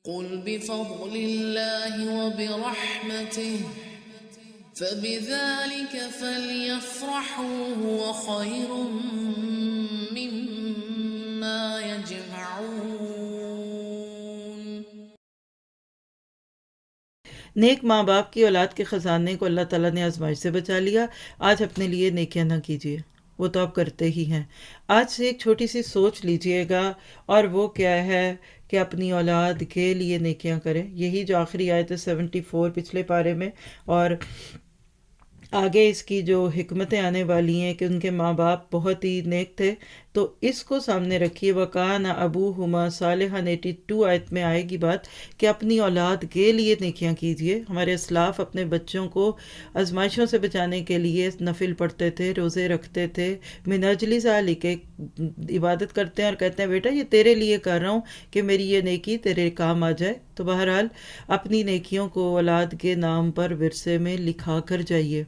قل بفضل الله وبرحمته فبذلك فليفرحوا هو خير مما يجمعون۔ نیک ماں باپ کی اولاد کے خزانے کو اللہ تعالیٰ نے آزمائش سے بچا لیا۔ آج اپنے لیے نیکیاں نہ کیجیے، وہ تو آپ کرتے ہی ہیں۔ آج سے ایک چھوٹی سی سوچ لیجئے گا، اور وہ کیا ہے کہ اپنی اولاد کے لیے نیکیاں کریں۔ یہی جو آخری آیت ہے 74 پچھلے پارے میں، اور آگے اس کی جو حکمتیں آنے والی ہیں کہ ان کے ماں باپ بہت ہی نیک تھے، تو اس کو سامنے رکھیے۔ وَكَانَ أَبُوهُمَا صَالِحًا 82 آیت میں آئے گی بات کہ اپنی اولاد کے لیے نیکیاں کیجیے۔ ہمارے اسلاف اپنے بچوں کو آزمائشوں سے بچانے کے لیے نفل پڑھتے تھے، روزے رکھتے تھے، من اجل ذالک، عبادت کرتے ہیں اور کہتے ہیں بیٹا یہ تیرے لیے کر رہا ہوں کہ میری یہ نیکی تیرے کام آ جائے۔ تو بہرحال اپنی نیکیوں کو اولاد کے نام پر ورثے میں لکھا کر جائیے۔